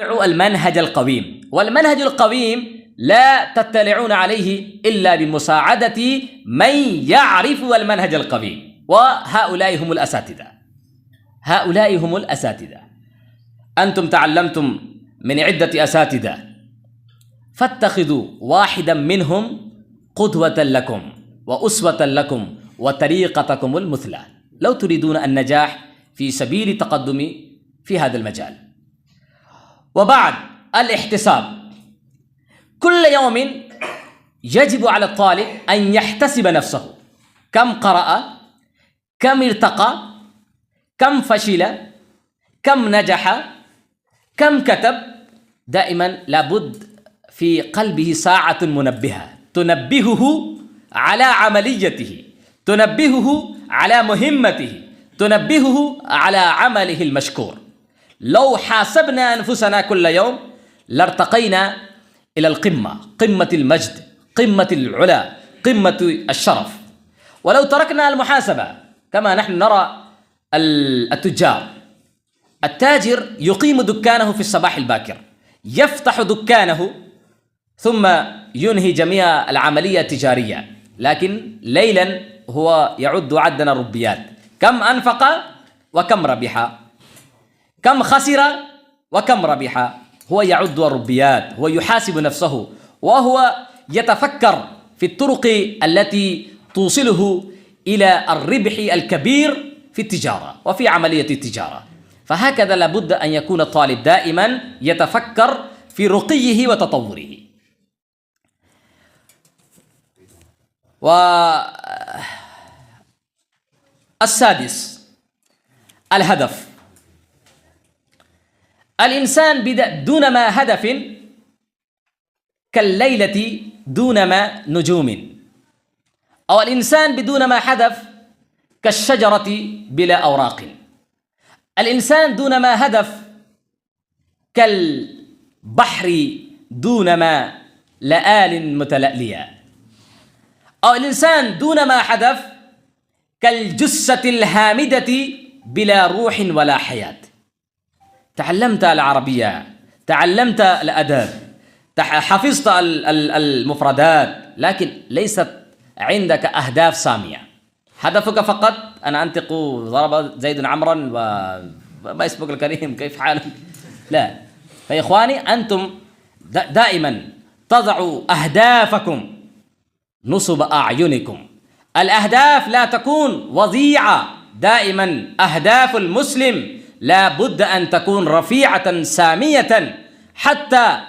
المنهج القويم، والمنهج القويم لا تطلعون عليه إلا بمساعدة من يعرف المنهج القويم، وهؤلاء هم الأساتذة. هؤلاء هم الأساتذة. أنتم تعلمتم من عدة أساتذة، فاتخذوا واحدا منهم قدوة لكم وأسوة لكم وطريقتكم المثلى لو تريدون النجاح في سبيل التقدم في هذا المجال. وبعد الاحتساب، كل يوم يجب على الطالب أن يحتسب نفسه، كم قرأ، كم ارتقى، كم فشل، كم نجح، كم كتب. دائما لابد في قلبه ساعة منبهة تنبهه على عمليته، تنبهه على مهمته، تنبهه على عمله المشكور. لو حاسبنا أنفسنا كل يوم لارتقينا إلى القمة، قمة المجد، قمة العلا، قمة الشرف. ولو تركنا المحاسبة كما نحن نرى التجار، التاجر يقيم دكانه في الصباح الباكر، يفتح دكانه ثم ينهي جميع العملية التجارية، لكن ليلا هو يعد عدنا الربيات، كم أنفق وكم ربح، كم خسر وكم ربح. هو يعد الربيات، هو يحاسب نفسه، وهو يتفكر في الطرق التي توصله إلى الربح الكبير في التجارة وفي عملية التجارة. فهكذا لابد أن يكون الطالب دائما يتفكر في رقيه وتطوره. والسادس الهدف. الإنسان دون ما هدف كالليلة دون ما نجوم، أو الإنسان بدون ما هدف كالشجرة بلا أوراق. الإنسان دون ما هدف كالبحر دون ما لآل متلألية، أو الإنسان دون ما هدف كالجثة الهامدة بلا روح ولا حياة. تعلمت العربية، تعلمت الأدب، حفظت المفردات، لكن ليست عندك أهداف سامية. هدفك فقط أنا أنطق ضرب زيد عمرا وما اسمك الكريم كيف حالك. لا، فيا إخواني أنتم دائما تضعوا أهدافكم نصب أعينكم. الأهداف لا تكون وضيعة، دائما أهداف المسلم لا بد أن تكون رفيعة سامية حتى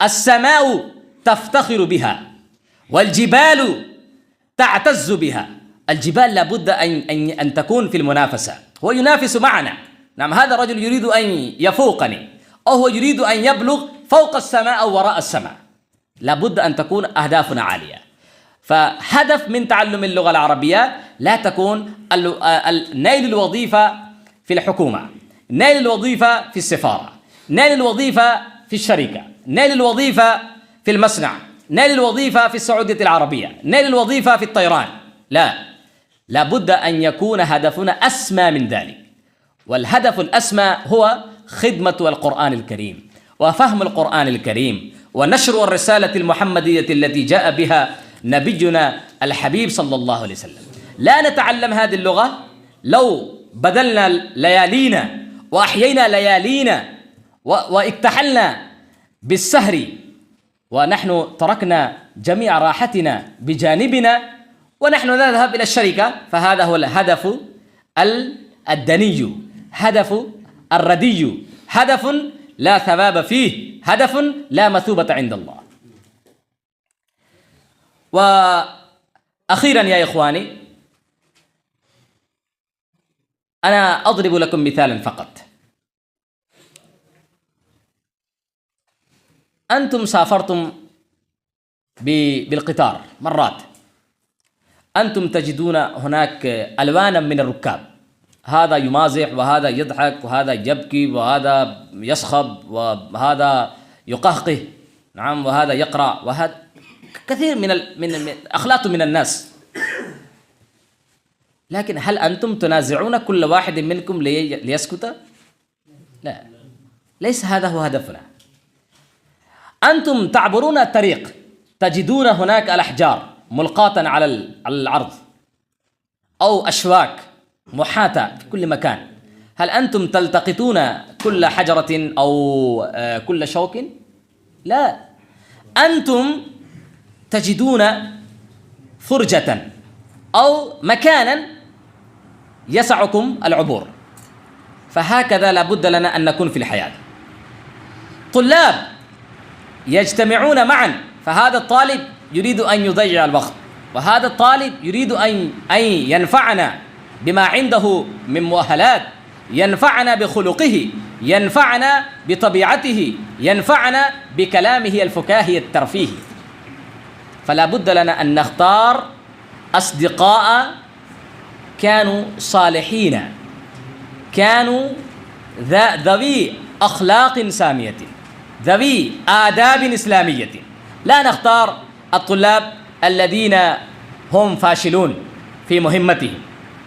السماء تفتخر بها والجبال تعتز بها. الجبال لا بد أن تكون في المنافسة، هو ينافس معنا. نعم، هذا الرجل يريد أن يفوقني، أو هو يريد أن يبلغ فوق السماء أو وراء السماء. لا بد أن تكون أهدافنا عالية. فهدف من تعلم اللغة العربية لا تكون نيل الوظيفة في الحكومة، نيل الوظيفة في السفارة، نيل الوظيفة في الشركة، نيل الوظيفة في المصنع، نيل الوظيفة في السعودية العربية، نيل الوظيفة في الطيران. لا بد أن يكون هدفنا أسمى من ذلك. والهدف الأسمى هو خدمة القرآن الكريم وفهم القرآن الكريم ونشر الرسالة المحمدية التي جاء بها نبينا الحبيب صلى الله عليه وسلم. لا نتعلم هذه اللغة لو بذلنا ليالينا وأحيينا ليالينا واكتحلنا بالسهر ونحن تركنا جميع راحتنا بجانبنا ونحن نذهب إلى الشركة، فهذا هو الهدف الدني، هدف الردي، هدف لا ثواب فيه، هدف لا مثوبة عند الله. وأخيرا يا إخواني، أنا أضرب لكم مثالا فقط. أنتم سافرتم بالقطار مرات، أنتم تجدون هناك ألوانا من الركاب، هذا يمازح وهذا يضحك وهذا يبكي وهذا يصخب وهذا يقهقه، نعم، وهذا يقرأ، وهذا كثير من أخلاق من الناس. لكن هل أنتم تنازعون كل واحد منكم ليسكت؟ لا، ليس هذا هو هدفنا. أنتم تعبرون الطريق تجدون هناك الأحجار ملقاة على الأرض أو أشواك محاطة في كل مكان، هل أنتم تلتقطون كل حجرة أو كل شوك؟ لا، أنتم تجدون فرجة أو مكانا يسعكم العبور. فهكذا لابد لنا أن نكون في الحياة. طلاب يجتمعون معا، فهذا الطالب يريد أن يضيع الوقت، وهذا الطالب يريد أن ينفعنا بما عنده من مؤهلات، ينفعنا بخلقه، ينفعنا بطبيعته، ينفعنا بكلامه الفكاهي الترفيهي. فلا بد لنا أن نختار أصدقاء كانوا صالحين، كانوا ذوي أخلاق سامية، ذوي آداب إسلامية. لا نختار الطلاب الذين هم فاشلون في مهمتهم،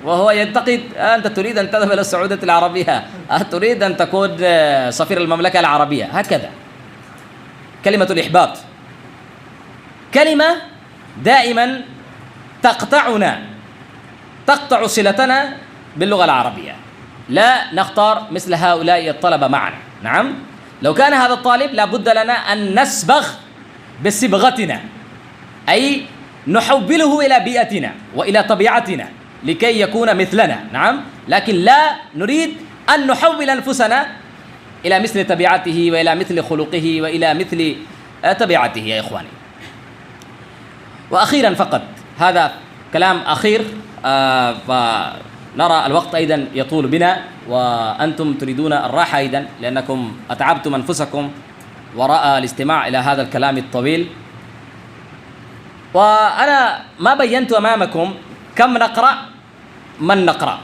وهو يعتقد أنت تريد أن تذهب إلى السعودية العربية، تريد أن تكون سفير المملكة العربية، هكذا. كلمة الإحباط كلمة دائما تقطع صلتنا باللغة العربية. لا نختار مثل هؤلاء الطلبة معنا. نعم، لو كان هذا الطالب لابد لنا أن نسبغ بصبغتنا، أي نحوله إلى بيئتنا وإلى طبيعتنا لكي يكون مثلنا. نعم، لكن لا نريد أن نحول أنفسنا إلى مثل طبيعته وإلى مثل خلقه وإلى مثل طبيعته يا إخواني. وأخيرا فقط، هذا كلام أخير، فنرى الوقت أيضا يطول بنا، وأنتم تريدون الراحة أيضا لأنكم أتعبتم أنفسكم وراء الاستماع إلى هذا الكلام الطويل. وأنا ما بينت أمامكم كم نقرأ، من نقرأ،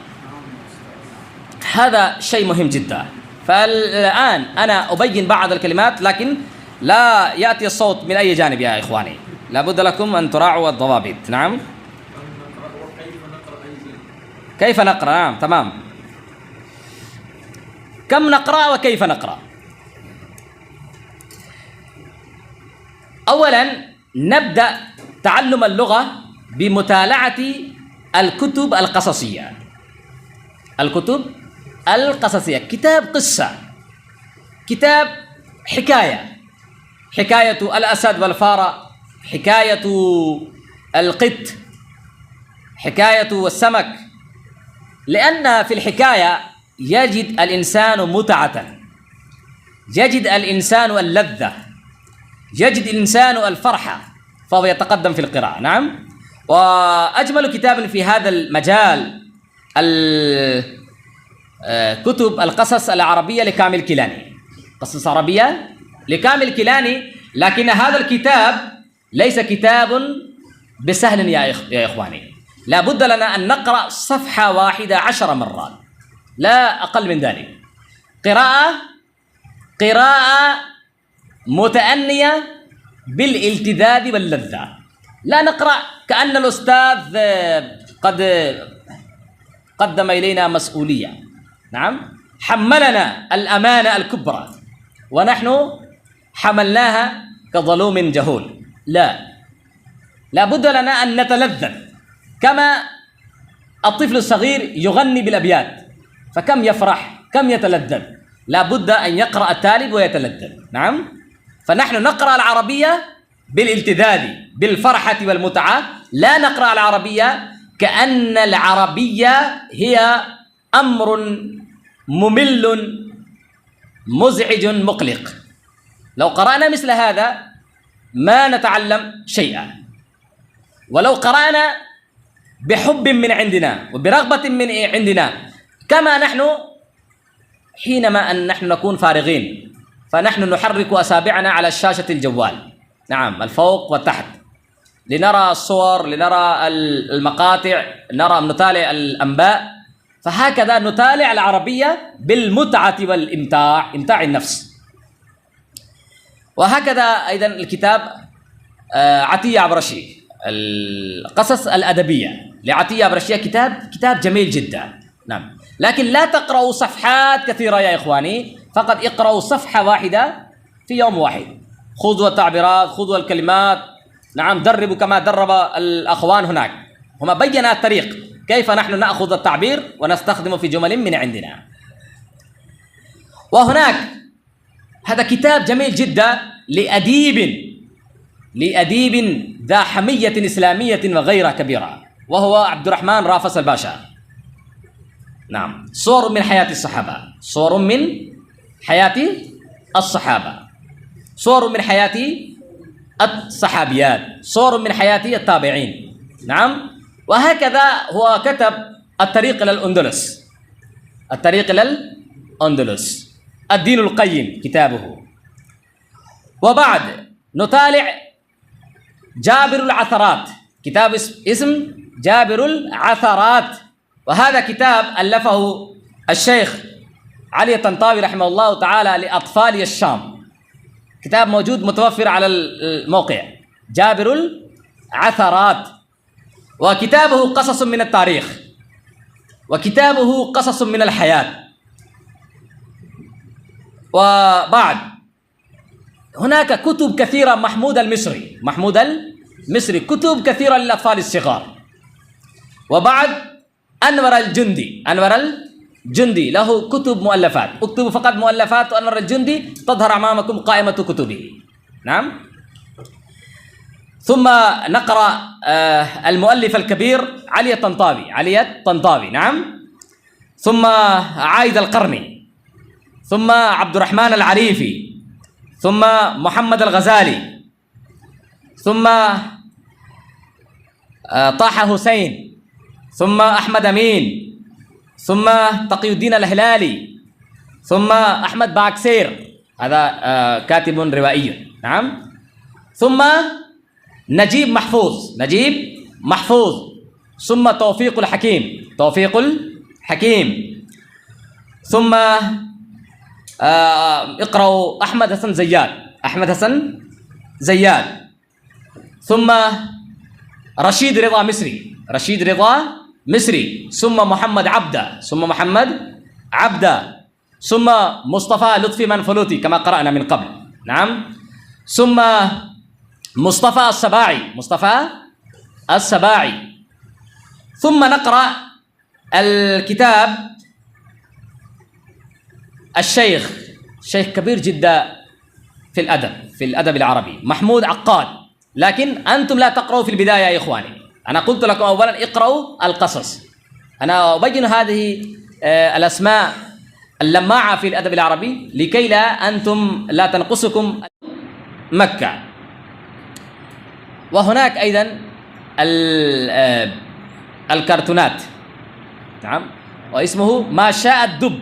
هذا شيء مهم جدا. فالآن أنا أبين بعض الكلمات، لكن لا يأتي الصوت من أي جانب يا إخواني، لابد لكم أن تراعوا الضوابط. نعم، كيف نقرأ؟ نعم، تمام. كم نقرأ وكيف نقرأ؟ أولا نبدأ تعلم اللغة بمطالعة الكتب القصصية. الكتب القصصية، كتاب قصة، كتاب حكاية الأسد والفارة، حكاية القط، حكاية السمك. لأن في الحكاية يجد الإنسان متعة، يجد الإنسان اللذة، يجد الإنسان الفرحة، فهو يتقدم في القراءة. نعم، وأجمل كتاب في هذا المجال كتب القصص العربية لكامل كيلاني، قصص عربية لكامل كيلاني. لكن هذا الكتاب ليس كتاب بسهل يا إخواني، لا بد لنا أن نقرأ صفحة واحدة 10 مرات، لا أقل من ذلك. قراءة متأنية بالالتذاذ واللذة، لا نقرأ كأن الأستاذ قد قدم إلينا مسؤولية. نعم، حملنا الأمانة الكبرى ونحن حملناها كظلوم جهول. لا بد لنا أن نتلذذ، كما الطفل الصغير يغني بالأبيات، فكم يفرح، كم يتلذذ. لا بد أن يقرأ الطالب ويتلذذ. نعم، فنحن نقرأ العربية بالالتذاذ بالفرحة والمتعة، لا نقرأ العربية كأن العربية هي أمر ممل مزعج مقلق. لو قرأنا مثل هذا ما نتعلم شيئا. ولو قرأنا بحب من عندنا وبرغبة من عندنا، كما نحن حينما أن نحن نكون فارغين فنحن نحرك أصابعنا على شاشة الجوال، نعم، الفوق والتحت، لنرى الصور، لنرى المقاطع، نطالع الأنباء. فهكذا نطالع العربية بالمتعة والإمتاع، إمتاع النفس. وهكذا أيضا الكتاب عطية عبرشي، القصص الأدبية لعطية عبرشية، كتاب جميل جدا. نعم، لكن لا تقرأوا صفحات كثيرة يا إخواني، فقط اقرأوا صفحة واحدة في يوم واحد، خذوا التعبيرات، خذوا الكلمات، نعم، دربوا كما درب الأخوان هناك. هما بينا الطريق كيف نحن نأخذ التعبير ونستخدمه في جمل من عندنا. وهناك هذا كتاب جميل جدا لأديب ذا حمية إسلامية وغيرة كبيرة، وهو عبد الرحمن رافس الباشا. نعم، صور من حياة الصحابة، صور من حياة الصحابة، صور من حياة الصحابيات، صور من حياة التابعين. نعم، وهكذا هو كتب الطريق إلى الأندلس، الطريق إلى الأندلس، الدين القيم كتابه. وبعد نطالع جابر العثرات، كتاب اسم جابر العثرات، وهذا كتاب ألفه الشيخ علي الطنطاوي رحمه الله تعالى لأطفال الشام، كتاب موجود متوفر على الموقع، جابر العثرات. وكتابه قصص من التاريخ، وكتابه قصص من الحياة. وبعد هناك كتب كثيرة، محمود المصري كتب كثيرة للأطفال الصغار. وبعد أنور الجندي له كتب مؤلفات، اكتبوا فقط مؤلفات أنور الجندي تظهر أمامكم قائمة كتبه. نعم. ثم نقرأ المؤلف الكبير علي الطنطاوي. نعم. ثم عايد القرني، ثم عبد الرحمن العريفي، ثم محمد الغزالي، ثم طه حسين، ثم أحمد أمين، ثم تقي الدين الهلالي، ثم أحمد باكسير، هذا كاتب روائي. نعم. ثم نجيب محفوظ، ثم توفيق الحكيم، ثم اقرأوا أحمد حسن زياد، ثم رشيد رضا مصري، ثم محمد عبده، ثم مصطفى لطفي منفلوطي كما قرأنا من قبل. نعم. ثم مصطفى السباعي. ثم نقرأ الكتاب الشيخ كبير جدا في الأدب العربي، محمود عقاد. لكن أنتم لا تقرأوا في البداية يا إخواني، أنا قلت لكم أولا اقرأوا القصص. أنا أبين هذه الأسماء اللماعة في الأدب العربي لكي لا تنقصكم مكة. وهناك أيضا الكرتونات. نعم. واسمه ما شاء الدب،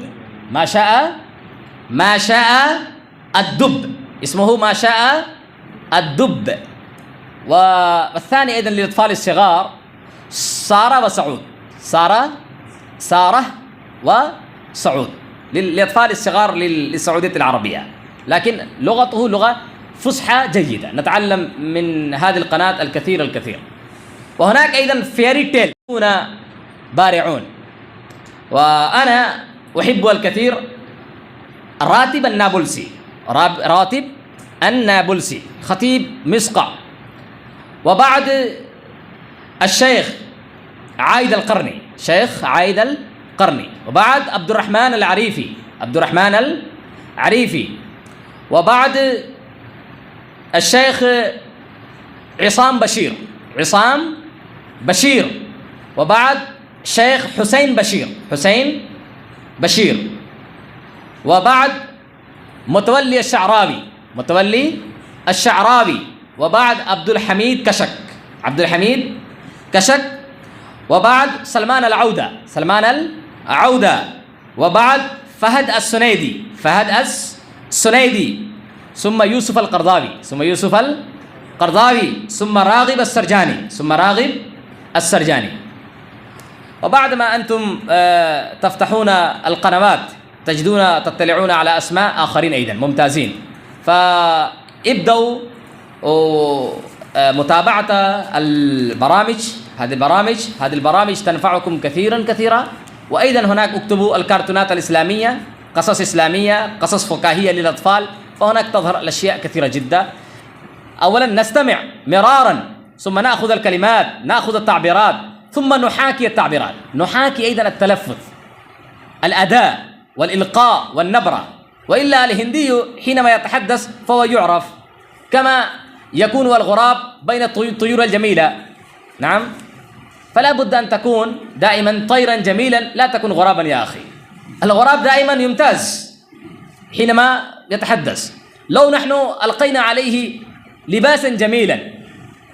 اسمه ما شاء الدب. والثاني أيضا للأطفال الصغار سارة وسعود للأطفال الصغار للسعودية العربية، لكن لغته لغة فصحى جيدة، نتعلم من هذه القناة الكثير. وهناك أيضا فيري تيل بارعون، وأنا أحب الكثير راتب النابلسي خطيب مسقع. وبعد الشيخ عايد القرني، وبعد عبد الرحمن العريفي، وبعد الشيخ عصام بشير، وبعد الشيخ حسين بشير، وبعد متولي الشعراوي، وبعد عبد الحميد كشك، وبعد سلمان العودة، وبعد فهد السنيدي، ثم يوسف القرضاوي، ثم راغب السرجاني. وبعد ما أنتم تفتحون القنوات تطلعون على أسماء آخرين أيضا ممتازين، فابدأوا متابعة هذه البرامج تنفعكم كثيرا. وأيضا هناك اكتبوا الكرتونات الإسلامية قصص إسلامية، قصص فكاهية للأطفال، فهناك تظهر الأشياء كثيرة جدا. أولا نستمع مرارا، ثم نأخذ الكلمات، نأخذ التعبيرات، ثم نحاكي التعبيرات، نحاكي أيضا التلفظ، الأداء والإلقاء والنبرة. وإلا الهندي حينما يتحدث فهو يعرف، كما يكون الغراب بين الطيور الجميلة. نعم، فلا بد أن تكون دائما طيرا جميلا، لا تكون غرابا يا أخي. الغراب دائما يمتاز حينما يتحدث. لو نحن ألقينا عليه لباسا جميلا،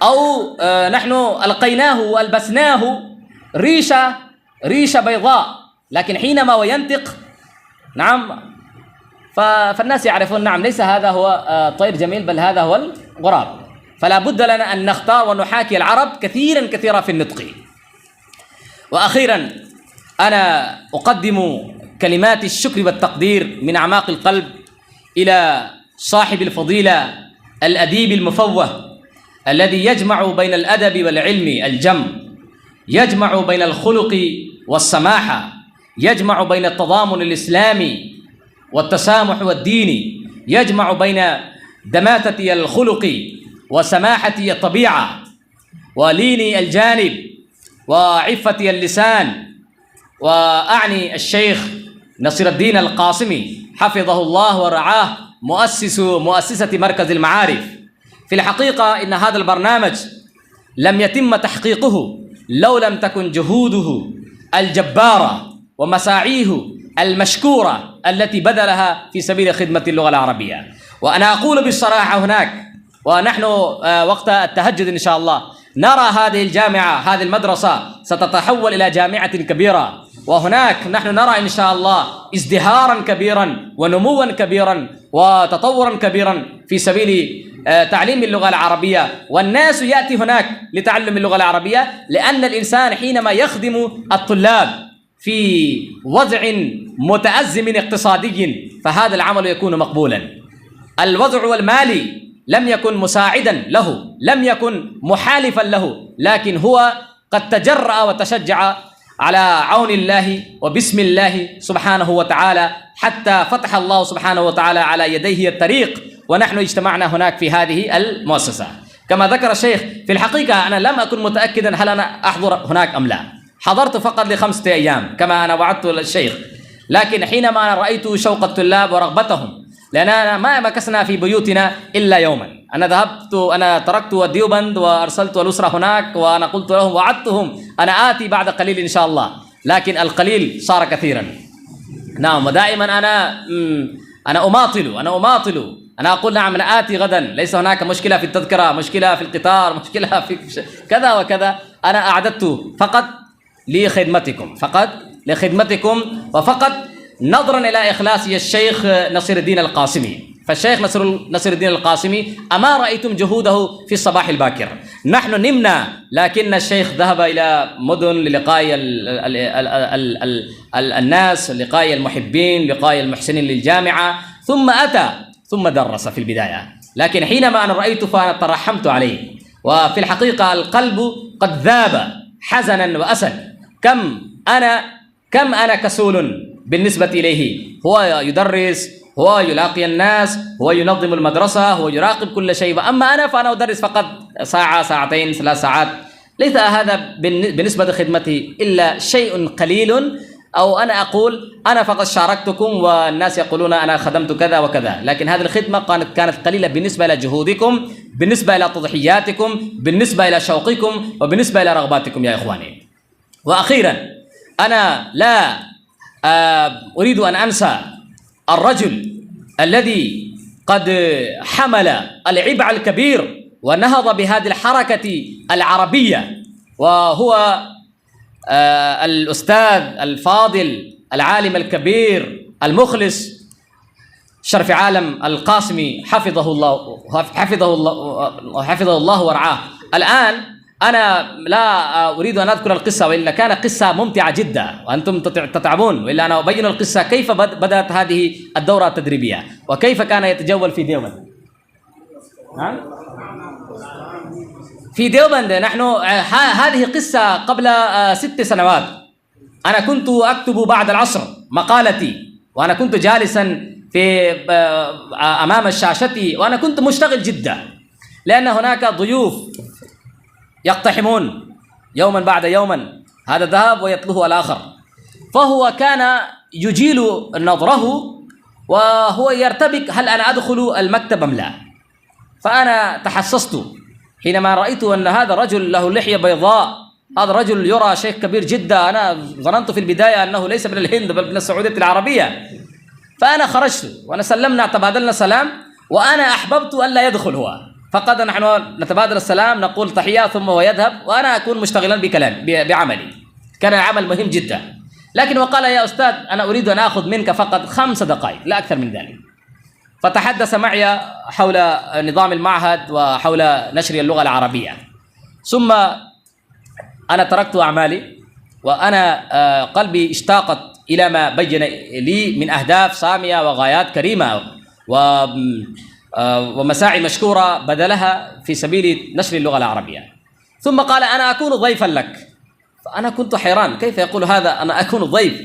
أو نحن ألقيناه وألبسناه ريشة بيضاء، لكن حينما وينطق نعم فالناس يعرفون نعم ليس هذا هو طير جميل، بل هذا هو الغراب. فلا بد لنا أن نختار ونحاكي العرب كثيرا في النطق. وأخيرا أنا أقدم كلمات الشكر والتقدير من أعماق القلب إلى صاحب الفضيلة الأديب المفوه الذي يجمع بين الأدب والعلم الجم، يجمع بين الخلق والسماحة، يجمع بين التضامن الإسلامي والتسامح والديني، يجمع بين دماثة الخلق وسماحة الطبيعة ولين الجانب وعفة اللسان. وأعني الشيخ نصير الدين القاسمي حفظه الله ورعاه، مؤسسة مركز المعارف. في الحقيقة إن هذا البرنامج لم يتم تحقيقه لو لم تكن جهوده الجبارة ومساعيه المشكورة التي بذلها في سبيل خدمة اللغة العربية. وأنا أقول بالصراحة هناك، ونحن وقت التهجد إن شاء الله نرى هذه الجامعة، هذه المدرسة ستتحول إلى جامعة كبيرة، وهناك نحن نرى إن شاء الله ازدهارا كبيرا ونموا كبيرا وتطورا كبيرا في سبيل تعليم اللغة العربية. والناس يأتي هناك لتعلم اللغة العربية، لأن الإنسان حينما يخدم الطلاب في وضع متأزم اقتصادي فهذا العمل يكون مقبولا. الوضع المالي لم يكن مساعدا له، لم يكن محالفا له، لكن هو قد تجرأ وتشجع على عون الله وبسم الله سبحانه وتعالى، حتى فتح الله سبحانه وتعالى على يديه الطريق، ونحن اجتمعنا هناك في هذه المؤسسة. كما ذكر الشيخ، في الحقيقة أنا لم أكن متأكدا هل أنا أحضر هناك أم لا، حضرت فقط ل5 أيام كما أنا وعدت الشيخ، لكن حينما أنا رأيت شوق الطلاب ورغبتهم، لأننا ما مكثنا في بيوتنا إلا يوما، أنا تركت الديوبند وأرسلت الأسرة هناك، وأنا قلت لهم وعدتهم أنا آتي بعد قليل إن شاء الله، لكن القليل صار كثيرا. نعم، ودائما أنا أماطل، أنا أقول نعم أنا آتي غدا، ليس هناك مشكلة في التذكرة، مشكلة في القطار، مشكلة في كذا وكذا، أنا أعددت فقط لخدمتكم وفقط نظرا إلى إخلاصي الشيخ نصير الدين القاسمي. فالشيخ نصير الدين القاسمي أما رأيتم جهوده في الصباح الباكر، نحن نمنا، لكن الشيخ ذهب إلى مدن للقاء الناس، لقاء المحبين، لقاء المحسنين للجامعة، ثم أتى ثم درس في البداية. لكن حينما أنا رأيت فأنا ترحمت عليه، وفي الحقيقة القلب قد ذاب حزنا وأسى. كم أنا كسول بالنسبة إليه، هو يدرس، هو يلاقي الناس، هو ينظم المدرسة، هو يراقب كل شيء، وأما أنا فأنا أدرس فقط ساعة، ساعتين، 3 ساعات، ليس هذا بالنسبة لخدمتي إلا شيء قليل. أو أنا أقول أنا فقط شاركتكم والناس يقولون أنا خدمت كذا وكذا، لكن هذه الخدمة كانت قليلة بالنسبة إلى جهودكم، بالنسبة إلى تضحياتكم، بالنسبة إلى شوقكم، وبالنسبة إلى رغباتكم يا إخواني. وأخيرا أنا لا أريد أن أنسى الرجل الذي قد حمل العبء الكبير ونهض بهذه الحركة العربية، وهو الأستاذ الفاضل العالم الكبير المخلص شرف عالم القاسمي حفظه الله ورعاه. الآن أنا لا أريد أن أذكر القصة، وإلا كان قصة ممتعة جدا وأنتم تتعبون، وإلا أنا أبين القصة كيف بدأت هذه الدورة التدريبية وكيف كان يتجول في ديوبند. في ديوبند نحن هذه قصة قبل 6 سنوات. أنا كنت أكتب بعد العصر مقالتي وأنا كنت جالسا في أمام الشاشة، وأنا كنت مشتغل جدا، لأن هناك ضيوف يقتحمون يوما بعد يوما، هذا ذهب ويتلوه الآخر، فهو كان يجيل نظره وهو يرتبك هل أنا أدخل المكتب أم لا. فأنا تحسست حينما رأيت أن هذا الرجل له لحية بيضاء، هذا الرجل يرى شيخ كبير جدا، أنا ظننت في البداية أنه ليس من الهند بل من السعودية العربية. فأنا خرجت وأنا سلمنا تبادلنا سلام، وأنا أحببت أن لا يدخل هو، فقد نحن نتبادل السلام نقول تحية ثم هو يذهب، وأنا أكون مشتغلا بعملي، كان عمل مهم جدا. لكن وقال يا أستاذ أنا أريد أن أخذ منك فقط 5 دقائق لا أكثر من ذلك. فتحدث معي حول نظام المعهد وحول نشر اللغة العربية، ثم أنا تركت أعمالي، وأنا قلبي اشتاقت إلى ما بين لي من أهداف سامية وغايات كريمة ومساعي مشكورة بذلها في سبيل نشر اللغة العربية. ثم قال أنا أكون ضيفا لك. فأنا كنت حيران، كيف يقول هذا أنا أكون ضيف،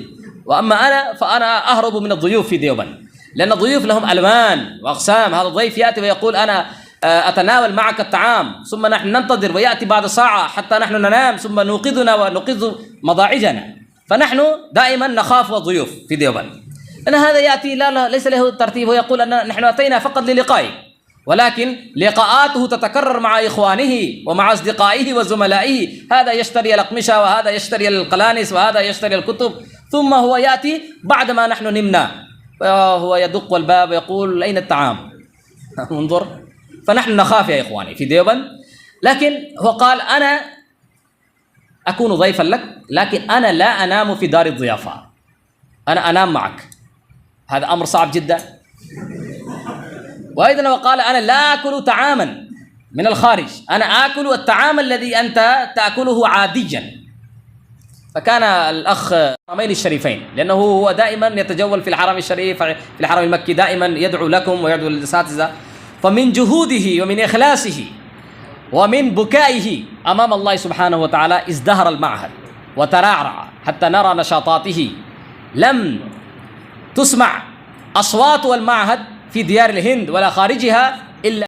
وأما أنا فأنا أهرب من الضيوف في ديوبند، لأن الضيوف لهم ألوان وأقسام. هذا الضيف يأتي ويقول أنا أتناول معك الطعام، ثم نحن ننتظر ويأتي بعد ساعة حتى نحن ننام، ثم نوقظنا ونوقظ مضاجعنا. فنحن دائما نخاف الضيوف في ديوبند، لأن هذا يأتي لا ليس له ترتيب، ويقول أن نحن أتينا فقط للقائه، ولكن لقاءاته تتكرر مع إخوانه ومع أصدقائه وزملائه، هذا يشتري الأقمشة وهذا يشتري القلانس وهذا يشتري الكتب، ثم هو يأتي بعدما نحن نمنا وهو يدق الباب ويقول أين الطعام؟ انظر. فنحن نخاف يا إخواني في ديوبند. لكن هو قال أنا أكون ضيفا لك، لكن أنا لا أنام في دار الضيافة، أنا أنام معك. هذا أمر صعب جدا. وأيضا وقال أنا لا أكل طعاما من الخارج، أنا آكل الطعام الذي أنت تأكله عاديا. فكان الأخ الحرمين الشريفين، لأنه هو دائما يتجول في الحرم الشريف في الحرم المكي، دائما يدعو لكم ويدعو للأساتذة. فمن جهوده ومن إخلاصه ومن بكائه أمام الله سبحانه وتعالى ازدهر المعهد وترعرع حتى نرى نشاطاته. لم تسمع أصوات المعهد في ديار الهند ولا خارجها إلا